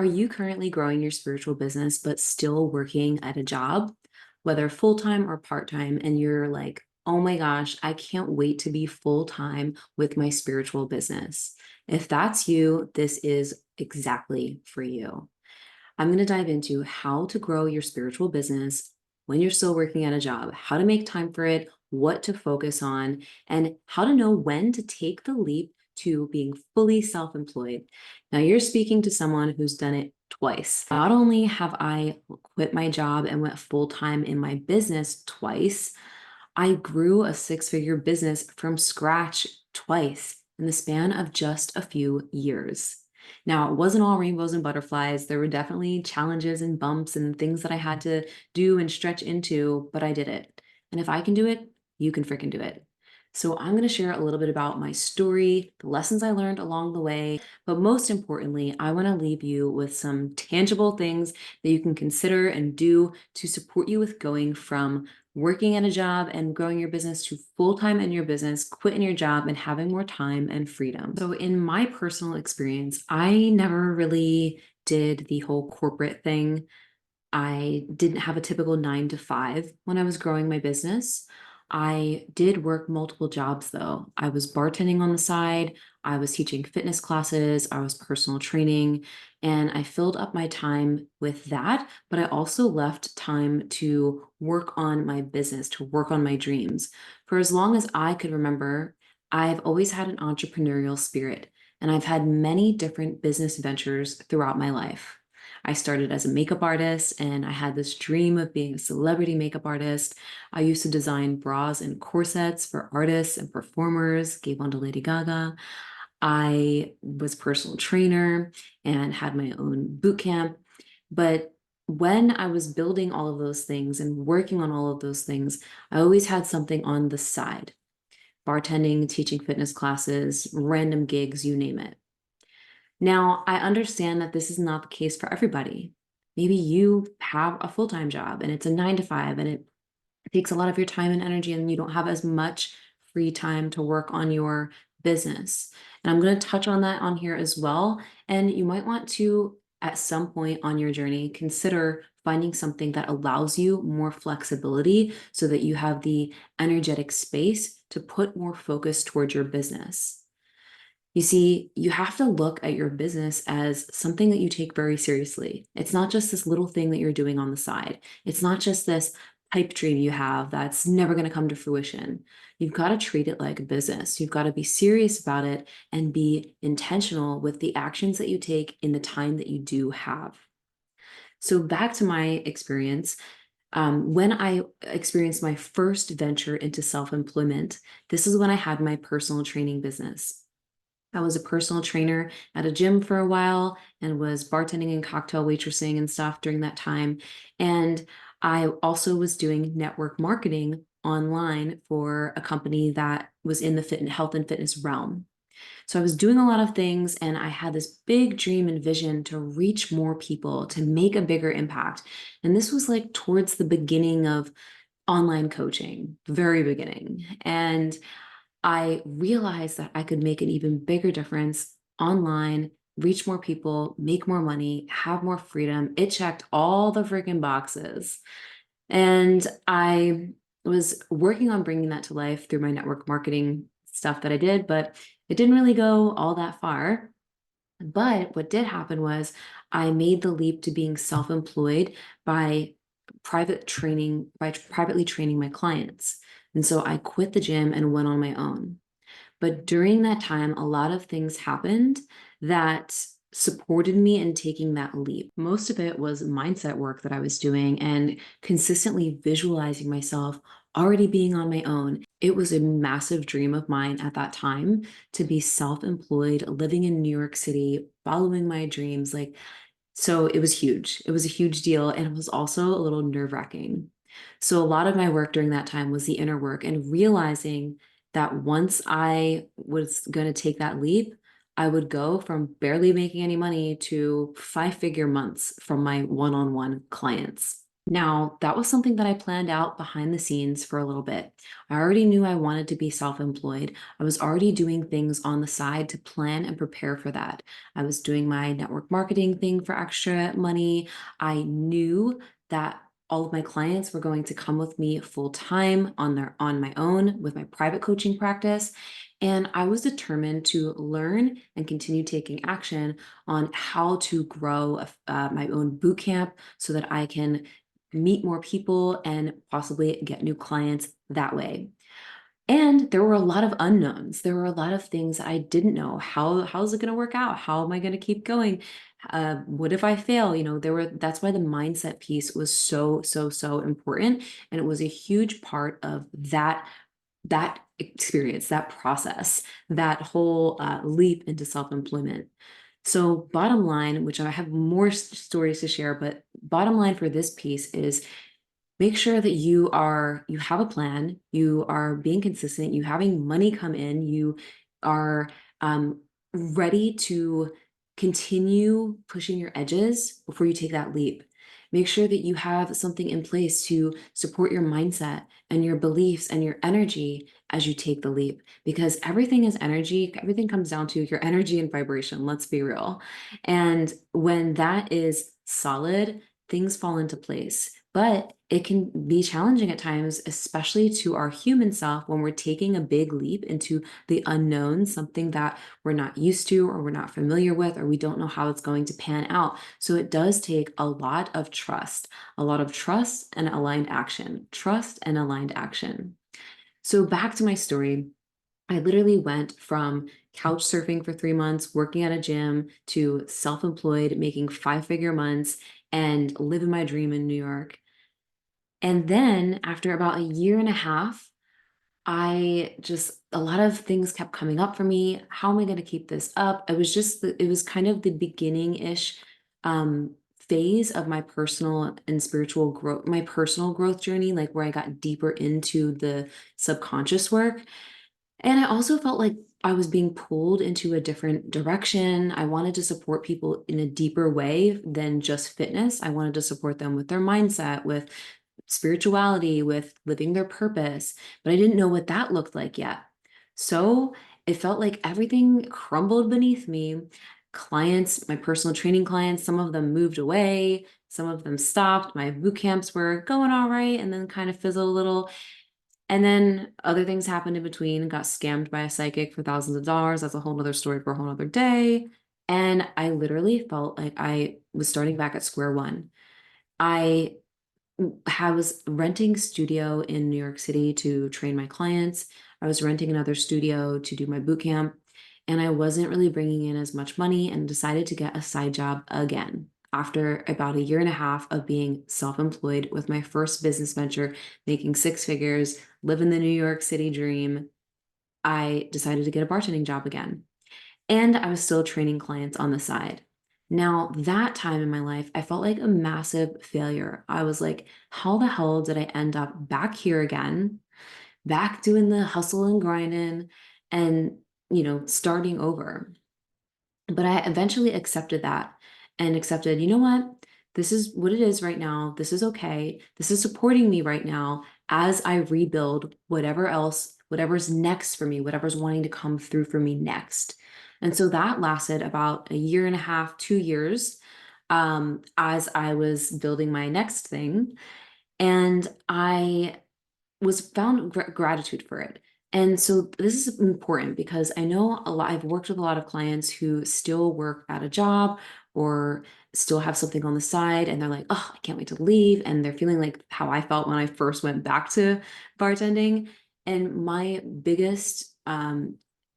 Are you currently growing your spiritual business, but still working at a job, whether full time or part time? And you're like, oh my gosh, I can't wait to be full time with my spiritual business. If that's you, this is exactly for you. I'm going to dive into how to grow your spiritual business when you're still working at a job, how to make time for it, what to focus on, and how to know when to take the leap to being fully self employed. Now, you're speaking to someone who's done it twice. Not only have I quit my job and went full time in my business twice, I grew a six-figure business from scratch twice in the span of just a few years. Now, it wasn't all rainbows and butterflies. There were definitely challenges and bumps and things that I had to do and stretch into, but I did it. And if I can do it, you can freaking do it. So I'm going to share a little bit about my story, the lessons I learned along the way, but most importantly, I want to leave you with some tangible things that you can consider and do to support you with going from working at a job and growing your business to full-time in your business, quitting your job and having more time and freedom. So in my personal experience, I never really did the whole corporate thing. I didn't have a typical 9 to 5 when I was growing my business. I did work multiple jobs though. I was bartending on the side, I was teaching fitness classes, I was personal training, and I filled up my time with that. But I also left time to work on my business, to work on my dreams. For as long as I could remember, I've always had an entrepreneurial spirit, and I've had many different business ventures throughout my life. I started as a makeup artist and I had this dream of being a celebrity makeup artist. I used to design bras and corsets for artists and performers, gave one to Lady Gaga. I was a personal trainer and had my own boot camp. But when I was building all of those things and working on all of those things, I always had something on the side: bartending, teaching fitness classes, random gigs, you name it. Now, I understand that this is not the case for everybody. Maybe you have a full-time job and it's a 9 to 5 and it takes a lot of your time and energy and you don't have as much free time to work on your business. And I'm going to touch on that on here as well. And you might want to, at some point on your journey, consider finding something that allows you more flexibility so that you have the energetic space to put more focus towards your business. You see, you have to look at your business as something that you take very seriously. It's not just this little thing that you're doing on the side. It's not just this pipe dream you have that's never going to come to fruition. You've got to treat it like a business. You've got to be serious about it and be intentional with the actions that you take in the time that you do have. So back to my experience, when I experienced my first venture into self-employment, this is when I had my personal training business. I was a personal trainer at a gym for a while and was bartending and cocktail waitressing and stuff during that time. And I also was doing network marketing online for a company that was in the health and fitness realm. So I was doing a lot of things and I had this big dream and vision to reach more people, to make a bigger impact. And this was like towards the beginning of online coaching, very beginning. And I realized that I could make an even bigger difference online, reach more people, make more money, have more freedom. It checked all the freaking boxes. And I was working on bringing that to life through my network marketing stuff that I did, but it didn't really go all that far. But what did happen was I made the leap to being self-employed by privately training my clients. And so I quit the gym and went on my own. But during that time, a lot of things happened that supported me in taking that leap. Most of it was mindset work that I was doing and consistently visualizing myself already being on my own. It was a massive dream of mine at that time to be self-employed, living in New York City, following my dreams. So it was huge. It was a huge deal. And it was also a little nerve-wracking. So a lot of my work during that time was the inner work and realizing that once I was going to take that leap, I would go from barely making any money to 5-figure months from my one-on-one clients. Now, that was something that I planned out behind the scenes for a little bit. I already knew I wanted to be self employed. I was already doing things on the side to plan and prepare for that. I was doing my network marketing thing for extra money. I knew that all of my clients were going to come with me full time on my own with my private coaching practice. And I was determined to learn and continue taking action on how to grow my own boot camp so that I can meet more people and possibly get new clients that way. And there were a lot of unknowns. There were a lot of things I didn't know. How's it going to work out? How am I going to keep going? What if I fail? That's why the mindset piece was so important. And it was a huge part of that experience, that process, that whole leap into self-employment. So, bottom line, which I have more stories to share, but bottom line for this piece is make sure that you have a plan, you are being consistent, you having money come in, you are ready to continue pushing your edges before you take that leap. Make sure that you have something in place to support your mindset and your beliefs and your energy as you take the leap, because everything is energy. Everything comes down to your energy and vibration. Let's be real. And when that is solid, things fall into place. But it can be challenging at times, especially to our human self when we're taking a big leap into the unknown, something that we're not used to or we're not familiar with, or we don't know how it's going to pan out. So it does take a lot of trust and aligned action, trust and aligned action. So back to my story. I literally went from couch surfing for 3 months, working at a gym, to self employed, making 5-figure months, and living my dream in New York. And then after about a year and a half, a lot of things kept coming up for me. How am I going to keep this up? It was kind of the beginning ish phase of my personal and spiritual growth, my personal growth journey, like where I got deeper into the subconscious work. And I also felt like I was being pulled into a different direction. I wanted to support people in a deeper way than just fitness. I wanted to support them with their mindset, with spirituality, with living their purpose, but I didn't know what that looked like yet. So it felt like everything crumbled beneath me. Clients, my personal training clients, some of them moved away, some of them stopped. My boot camps were going all right and then kind of fizzled a little. And then other things happened in between, got scammed by a psychic for thousands of dollars. That's a whole nother story for a whole nother day. And I literally felt like I was starting back at square one. I was renting studio in New York City to train my clients. I was renting another studio to do my boot camp, and I wasn't really bringing in as much money and decided to get a side job again. After about a year and a half of being self-employed with my first business venture, making 6 figures, living the New York City dream, I decided to get a bartending job again. And I was still training clients on the side. Now, that time in my life, I felt like a massive failure. I was like, how the hell did I end up back here again, back doing the hustle and grinding and, starting over? But I eventually accepted that and accepted, you know what? This is what it is right now. This is okay. This is supporting me right now as I rebuild whatever else, whatever's next for me, whatever's wanting to come through for me next. And so that lasted about a year and a half, 2 years, as I was building my next thing. And I was found gratitude for it. And so this is important because I know I've worked with a lot of clients who still work at a job or still have something on the side and they're like, oh, I can't wait to leave. And they're feeling like how I felt when I first went back to bartending. And my biggest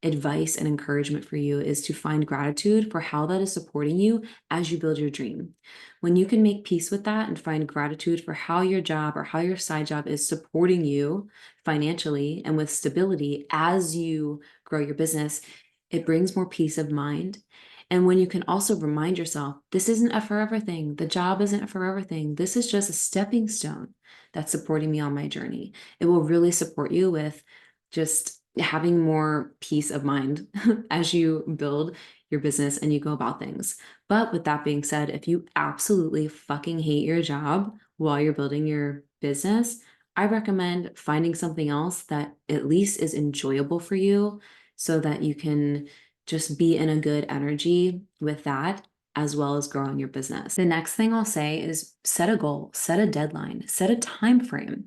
advice and encouragement for you is to find gratitude for how that is supporting you as you build your dream. When you can make peace with that and find gratitude for how your job or how your side job is supporting you financially and with stability as you grow your business, it brings more peace of mind. And when you can also remind yourself, this isn't a forever thing. The job isn't a forever thing. This is just a stepping stone that's supporting me on my journey. It will really support you with just having more peace of mind as you build your business and you go about things. But with that being said, if you absolutely fucking hate your job while you're building your business, I recommend finding something else that at least is enjoyable for you so that you can just be in a good energy with that as well as growing your business. The next thing I'll say is set a goal, set a deadline, set a time frame.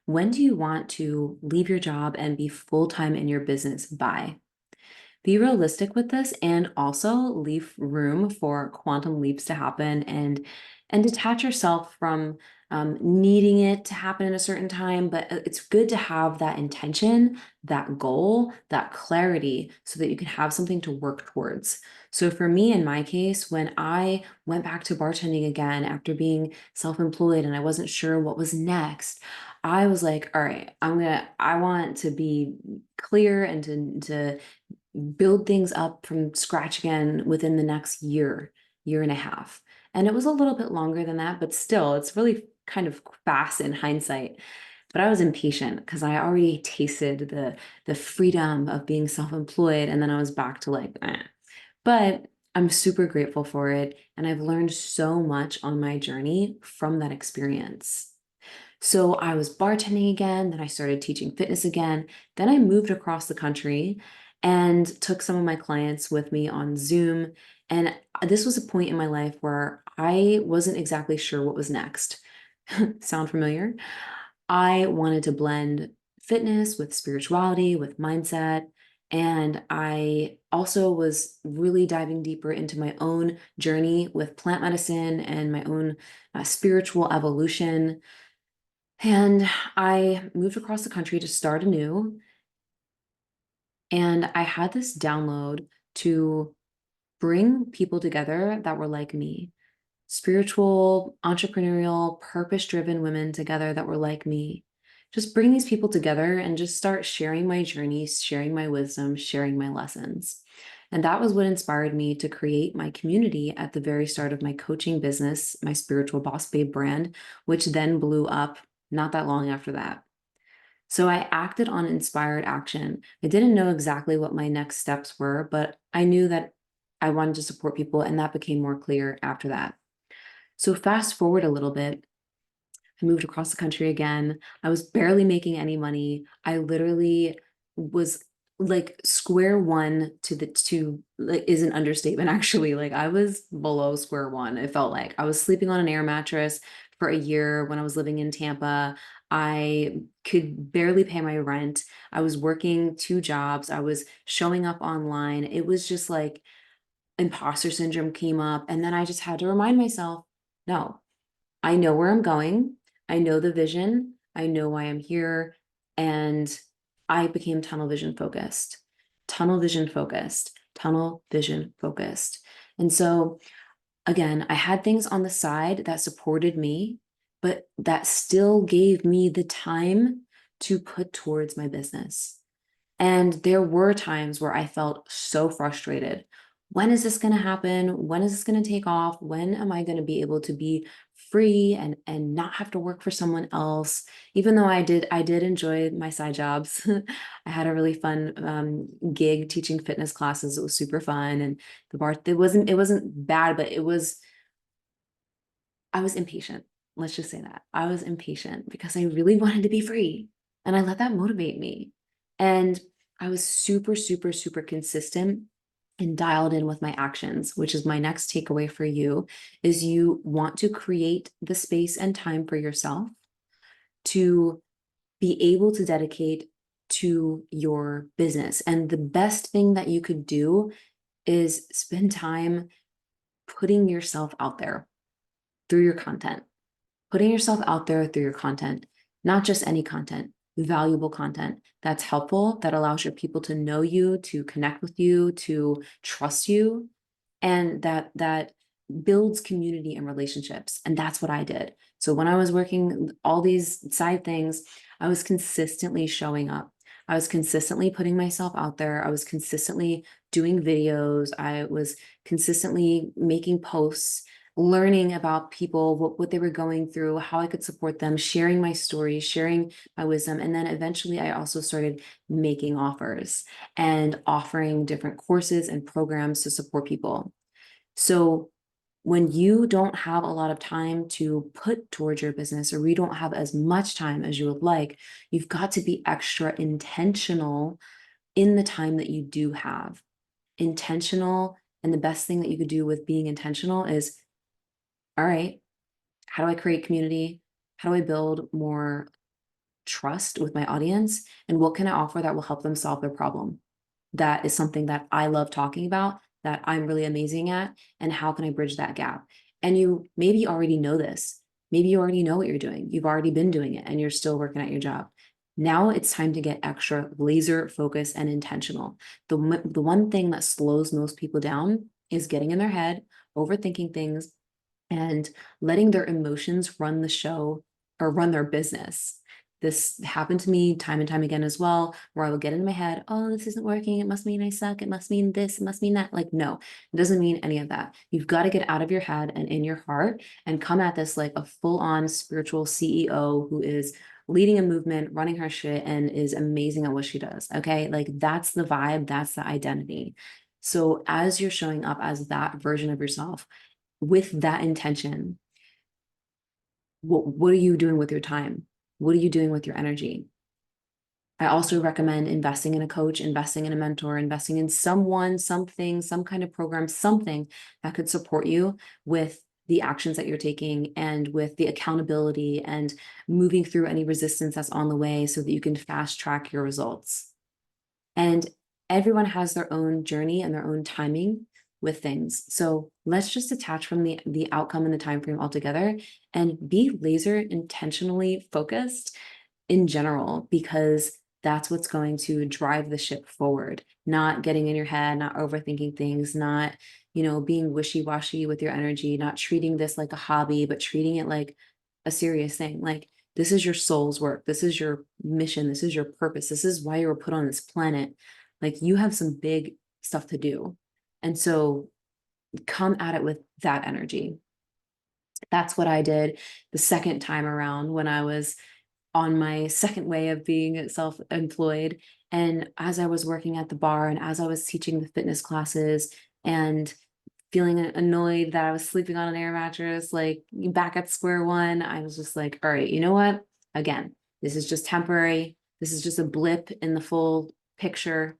When do you want to leave your job and be full-time in your business by? Be realistic with this and also leave room for quantum leaps to happen and detach yourself from needing it to happen in a certain time. But it's good to have that intention, that goal, that clarity so that you can have something to work towards. So for me, in my case, when I went back to bartending again after being self-employed and I wasn't sure what was next, I was like, all right, I want to be clear and to build things up from scratch again within the next year and a half. And it was a little bit longer than that, but still, it's really kind of fast in hindsight. But I was impatient because I already tasted the freedom of being self-employed, and then I was back to like, eh. But I'm super grateful for it, and I've learned so much on my journey from that experience. So I was bartending again, then I started teaching fitness again. Then I moved across the country and took some of my clients with me on Zoom. And this was a point in my life where I wasn't exactly sure what was next. Sound familiar? I wanted to blend fitness with spirituality, with mindset. And I also was really diving deeper into my own journey with plant medicine and my own spiritual evolution. And I moved across the country to start anew. And I had this download to bring people together that were like me, spiritual, entrepreneurial, purpose-driven women together that were like me. Just bring these people together and just start sharing my journeys, sharing my wisdom, sharing my lessons. And that was what inspired me to create my community at the very start of my coaching business, my Spiritual Boss Babe brand, which then blew up not that long after that. So I acted on inspired action. I didn't know exactly what my next steps were, but I knew that I wanted to support people, and that became more clear after that. So fast forward a little bit, I moved across the country again. I was barely making any money. I literally was like square one to like is an understatement actually. Like I was below square one. It felt like I was sleeping on an air mattress for a year when I was living in Tampa. I could barely pay my rent. I was working two jobs. I was showing up online. It was just like imposter syndrome came up. And then I just had to remind myself, no, I know where I'm going. I know the vision. I know why I'm here. And I became tunnel vision focused, tunnel vision focused, tunnel vision focused. And so, again, I had things on the side that supported me, but that still gave me the time to put towards my business. And there were times where I felt so frustrated. When is this going to happen? When is this going to take off? When am I going to be able to be free and not have to work for someone else? Even though I did enjoy my side jobs. I had a really fun gig teaching fitness classes. It was super fun, and the bar it wasn't bad, but I was impatient. Let's just say that. I was impatient because I really wanted to be free, and I let that motivate me. And I was super, super, super consistent and dialed in with my actions, which is my next takeaway for you, is you want to create the space and time for yourself to be able to dedicate to your business. And the best thing that you could do is spend time putting yourself out there through your content, putting yourself out there through your content, not just any content, valuable content that's helpful, that allows your people to know you, to connect with you, to trust you, and that builds community and relationships. And that's what I did. So when I was working all these side things, I was consistently showing up. I was consistently putting myself out there. I was consistently doing videos. I was consistently making posts. learning about people, what they were going through, how I could support them, sharing my story, sharing my wisdom. And then eventually I also started making offers and offering different courses and programs to support people. So when you don't have a lot of time to put towards your business, or we don't have as much time as you would like, you've got to be extra intentional in the time that you do have. Intentional. And the best thing that you could do with being intentional is, all right, how do I create community? How do I build more trust with my audience? And what can I offer that will help them solve their problem? That is something that I love talking about, that I'm really amazing at. And how can I bridge that gap? And you maybe already know this. Maybe you already know what you're doing. You've already been doing it and you're still working at your job. Now it's time to get extra laser focused and intentional. The one thing that slows most people down is getting in their head, overthinking things, and letting their emotions run the show or run their business. This happened to me time and time again as well, where I would get in my head, oh, this isn't working. It must mean I suck. It must mean this. It must mean that. Like, no, it doesn't mean any of that. You've got to get out of your head and in your heart and come at this like a full on spiritual CEO who is leading a movement, running her shit, and is amazing at what she does. Okay. Like, that's the vibe, that's the identity. So, as you're showing up as that version of yourself, with that intention, what are you doing with your time? What are you doing with your energy? I also recommend investing in a coach, investing in a mentor, investing in someone, something, some kind of program, something that could support you with the actions that you're taking and with the accountability and moving through any resistance that's on the way so that you can fast track your results. And everyone has their own journey and their own timing with things. So let's just detach from the outcome and the time frame altogether and be laser intentionally focused in general, because that's what's going to drive the ship forward. Not getting in your head, not overthinking things, not, being wishy-washy with your energy, not treating this like a hobby, but treating it like a serious thing. Like, this is your soul's work. This is your mission. This is your purpose. This is why you were put on this planet. Like, you have some big stuff to do. And so come at it with that energy. That's what I did the second time around when I was on my second way of being self-employed. And as I was working at the bar and as I was teaching the fitness classes and feeling annoyed that I was sleeping on an air mattress, like back at square one, I was just like, all right, you know what? Again, this is just temporary. This is just a blip in the full picture.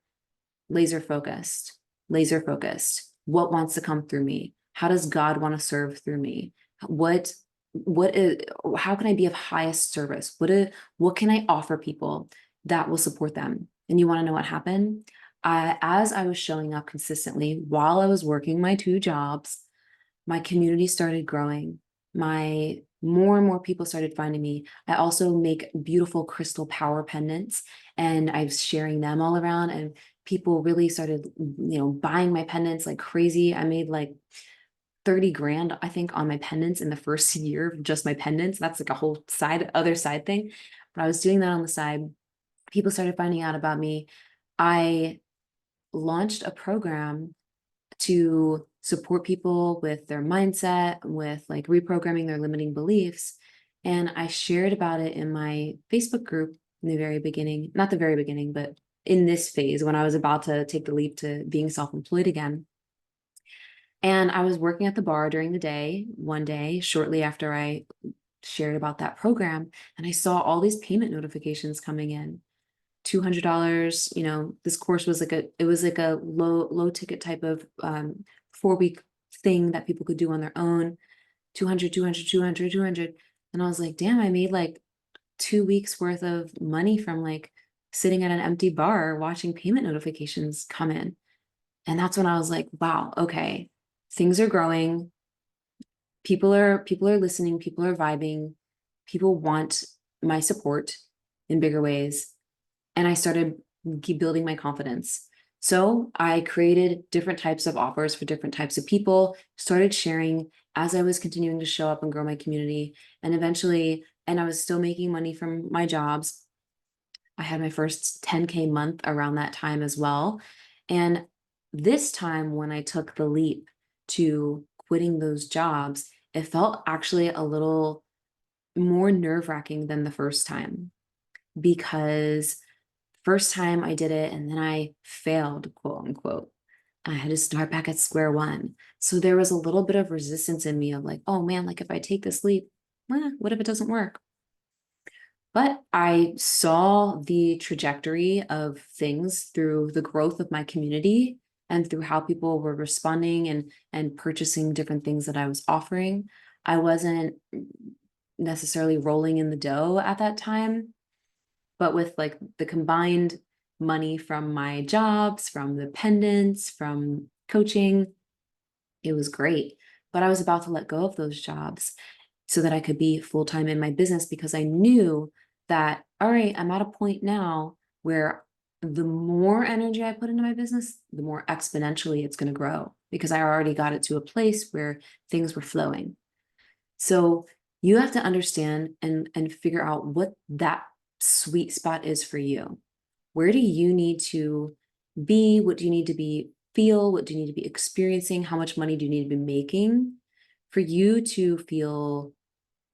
Laser focused, laser focused. What wants to come through me? How does God want to serve through me? What what is how can I be of highest service? What can I offer people that will support them? And you want to know what happened? As I was showing up consistently while I was working my two jobs, my community started growing. My more and more people started finding me. I also make beautiful crystal power pendants and I was sharing them all around, and people really started, buying my pendants like crazy. I made like 30 grand, I think, on my pendants in the first year of just my pendants. That's like a whole other side thing. But I was doing that on the side. People started finding out about me. I launched a program to support people with their mindset, with like reprogramming their limiting beliefs. And I shared about it in my Facebook group in the very beginning, not the very beginning, but in this phase when I was about to take the leap to being self-employed again. And I was working at the bar during the day, one day, shortly after I shared about that program, and I saw all these payment notifications coming in. $200, this course was like a low ticket type of 4 week thing that people could do on their own. 200, 200, 200, 200. And I was like, damn, I made like 2 weeks worth of money from like sitting at an empty bar watching payment notifications come in. And that's when I was like, wow, okay, things are growing. People are listening, people are vibing, people want my support in bigger ways. And I started keep building my confidence. So I created different types of offers for different types of people, started sharing as I was continuing to show up and grow my community. And eventually, and I was still making money from my jobs. I had my first 10K month around that time as well. And this time when I took the leap to quitting those jobs, it felt actually a little more nerve-wracking than the first time, because first time I did it and then I failed, quote unquote. I had to start back at square one. So there was a little bit of resistance in me of like, oh man, like if I take this leap, what if it doesn't work? But I saw the trajectory of things through the growth of my community and through how people were responding and purchasing different things that I was offering. I wasn't necessarily rolling in the dough at that time, but with like the combined money from my jobs, from the pendants, from coaching, it was great. But I was about to let go of those jobs so that I could be full time in my business, because I knew that, all right, I'm at a point now where the more energy I put into my business, the more exponentially it's going to grow, because I already got it to a place where things were flowing. So you have to understand and figure out what that sweet spot is for you. Where do you need to be? What do you need to be feel? What do you need to be experiencing? How much money do you need to be making for you to feel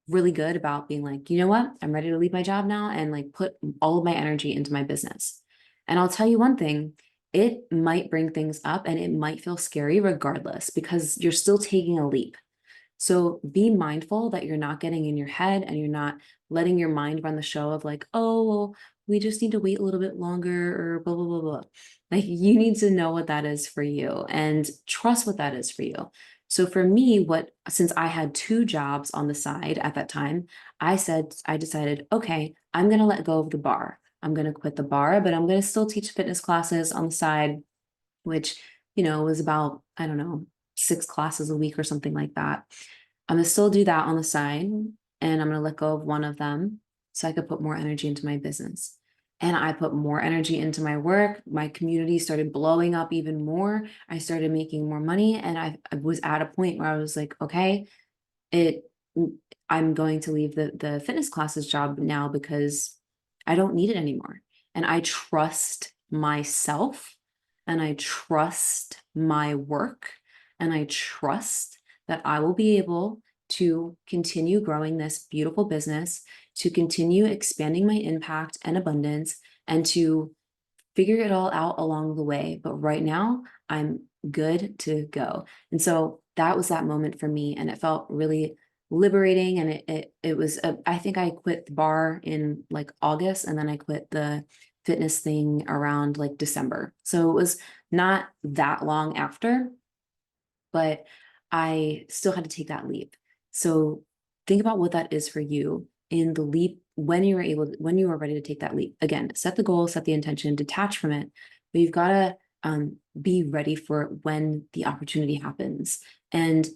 really good about being like, you know what? I'm ready to leave my job now and like put all of my energy into my business. And I'll tell you one thing, it might bring things up and it might feel scary regardless, because you're still taking a leap. So be mindful that you're not getting in your head and you're not letting your mind run the show of like, oh, well, we just need to wait a little bit longer or blah, blah, blah, blah. Like you need to know what that is for you and trust what that is for you. So for me, since I had two jobs on the side at that time, I decided, okay, I'm going to let go of the bar. I'm going to quit the bar, but I'm going to still teach fitness classes on the side, which, was about, I don't know, 6 classes a week or something like that. I'm going to still do that on the side, and I'm going to let go of one of them so I could put more energy into my business. And I put more energy into my work. My community started blowing up even more. I started making more money. And I was at a point where I was like, okay, it I'm going to leave the fitness classes job now because I don't need it anymore. And I trust myself and I trust my work and I trust that I will be able to continue growing this beautiful business, to continue expanding my impact and abundance, and to figure it all out along the way. But right now, I'm good to go. And so that was that moment for me. And it felt really liberating. And it was, I think I quit the bar in like August, and then I quit the fitness thing around like December. So it was not that long after, but I still had to take that leap. So think about what that is for you in the leap when you are ready to take that leap. Again, set the goal, set the intention, detach from it, but you've got to be ready for it when the opportunity happens. And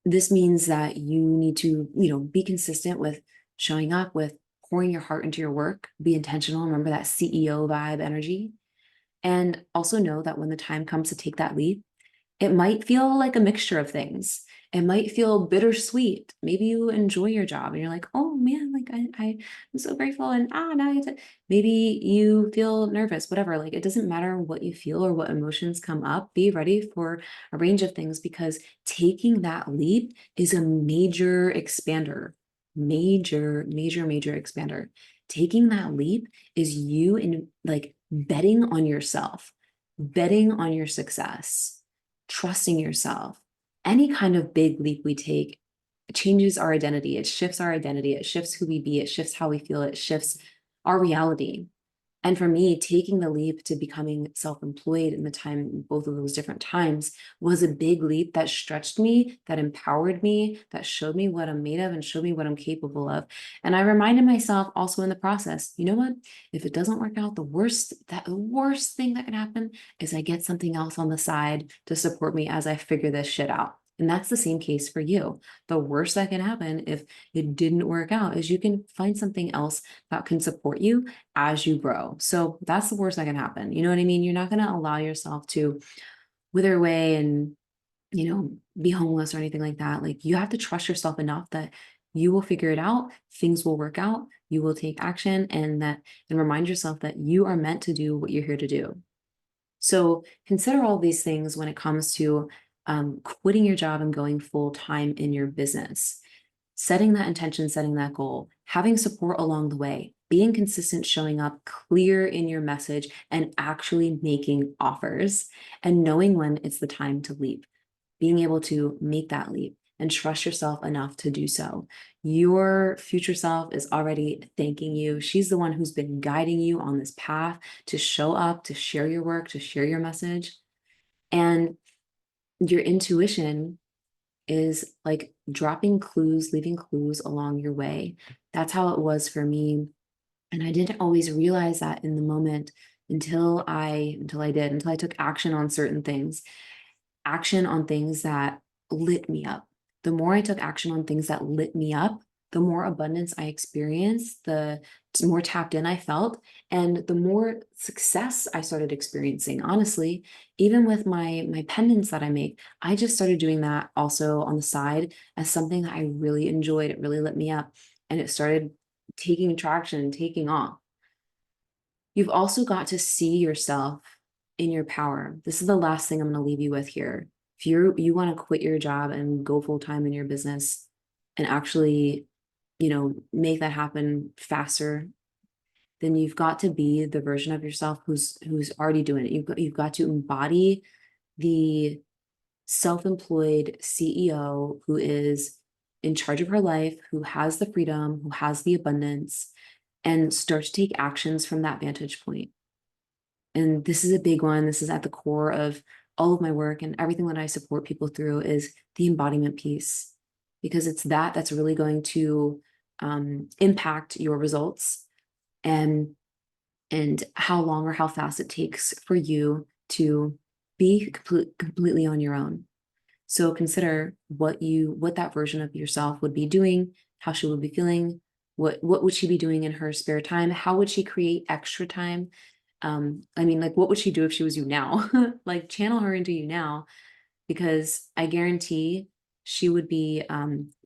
this means that you need to, be consistent with showing up, with pouring your heart into your work, be intentional. Remember that CEO vibe energy. And also know that when the time comes to take that leap, it might feel like a mixture of things. It might feel bittersweet. Maybe you enjoy your job and you're like, oh man, like I'm so grateful. And now I get to, maybe you feel nervous, whatever. Like it doesn't matter what you feel or what emotions come up. Be ready for a range of things, because taking that leap is a major expander. Major, major, major expander. Taking that leap is you in like betting on yourself, betting on your success, trusting yourself. Any kind of big leap we take changes our identity. It shifts our identity. It shifts who we be. It shifts how we feel. It shifts our reality. And for me, taking the leap to becoming self-employed in the time, both of those different times, was a big leap that stretched me, that empowered me, that showed me what I'm made of and showed me what I'm capable of. And I reminded myself also in the process, you know what? If it doesn't work out, the worst thing that can happen is I get something else on the side to support me as I figure this shit out. And that's the same case for you. The worst that can happen if it didn't work out is you can find something else that can support you as you grow. So that's the worst that can happen. You know what I mean? You're not going to allow yourself to wither away and, be homeless or anything like that. Like you have to trust yourself enough that you will figure it out. Things will work out. You will take action, and remind yourself that you are meant to do what you're here to do. So consider all these things when it comes to quitting your job and going full time in your business, setting that intention, setting that goal, having support along the way, being consistent, showing up clear in your message, and actually making offers, and knowing when it's the time to leap, being able to make that leap and trust yourself enough to do so. Your future self is already thanking you. She's the one who's been guiding you on this path to show up, to share your work, to share your message. And your intuition is like dropping clues, leaving clues along your way. That's how it was for me. And I didn't always realize that in the moment until I took action on certain things, action on things that lit me up. The more I took action on things that lit me up, the more abundance I experienced, the more tapped in I felt, and the more success I started experiencing. Honestly, even with my pendants that I make, I just started doing that also on the side as something that I really enjoyed. It really lit me up, and it started taking traction and taking off. You've also got to see yourself in your power. This is the last thing I'm going to leave you with here. If you want to quit your job and go full time in your business and actually, make that happen faster, then you've got to be the version of yourself who's already doing it. You've got to embody the self-employed CEO who is in charge of her life, who has the freedom, who has the abundance, and start to take actions from that vantage point. And this is a big one. This is at the core of all of my work, and everything that I support people through is the embodiment piece, because it's that's really going to impact your results, and how long or how fast it takes for you to be completely on your own. So consider what that version of yourself would be doing, how she would be feeling, what would she be doing in her spare time, how would she create extra time. I mean, like, what would she do if she was you now? Like, channel her into you now, because I guarantee she would be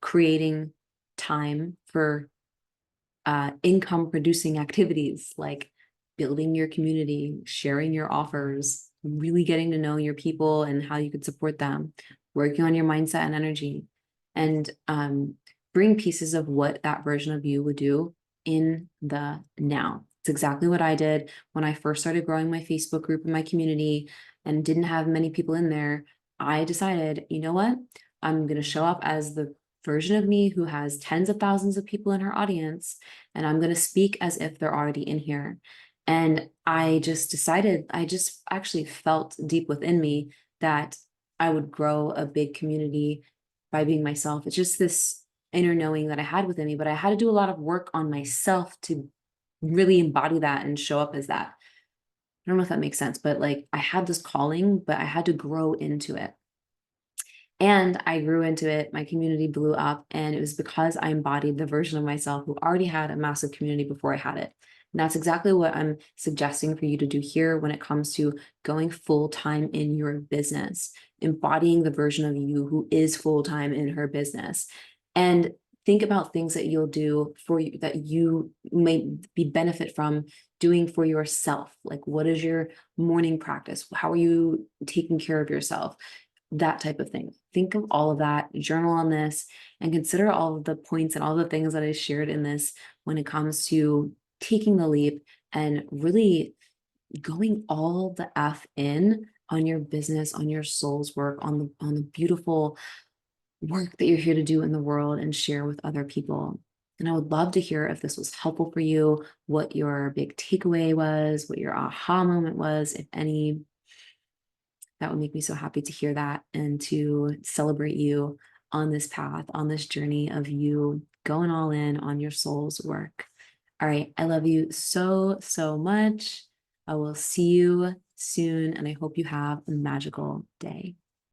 creating time for income producing activities like building your community, sharing your offers, really getting to know your people and how you could support them, working on your mindset and energy, and bring pieces of what that version of you would do in the now. It's exactly what I did when I first started growing my Facebook group and my community and didn't have many people in there. I decided, you know what? I'm going to show up as the version of me who has tens of thousands of people in her audience, and I'm going to speak as if they're already in here. And I just decided, I just actually felt deep within me that I would grow a big community by being myself. It's just this inner knowing that I had within me, but I had to do a lot of work on myself to really embody that and show up as that. I don't know if that makes sense, but like, I had this calling, but I had to grow into it. And I grew into it. My community blew up. And it was because I embodied the version of myself who already had a massive community before I had it. And that's exactly what I'm suggesting for you to do here when it comes to going full time in your business, embodying the version of you who is full time in her business. And think about things that you'll do for you that you may be benefit from doing for yourself. Like, what is your morning practice? How are you taking care of yourself? That type of thing. Think of all of that, journal on this, and consider all of the points and all the things that I shared in this when it comes to taking the leap and really going all the F in on your business, on your soul's work, on the beautiful work that you're here to do in the world and share with other people. And I would love to hear if this was helpful for you, what your big takeaway was, what your aha moment was, if any. That would make me so happy to hear that and to celebrate you on this path, on this journey of you going all in on your soul's work. All right. I love you so, so much. I will see you soon, and I hope you have a magical day.